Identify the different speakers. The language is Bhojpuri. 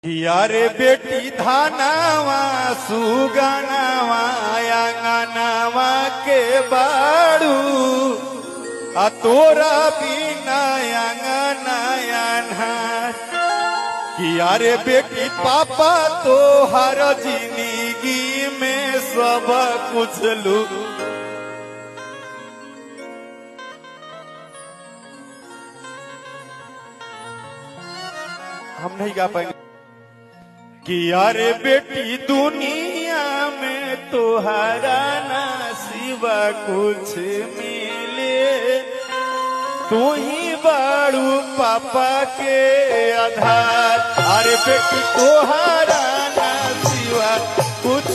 Speaker 1: यारे बेटी धानावा सुगनावा अंगनावा के बाड़ू आ तोरा बिना अंगनाया यारे बेटी पापा तो हर जिंदगी में सब कुछ लू हम नहीं गा पाएंगे कि यारे बेटी दुनिया में तोहरा ना सिवा कुछ मिले तू ही बाड़ू पापा के आधार। अरे बेटी तोहरा ना सिवा कुछ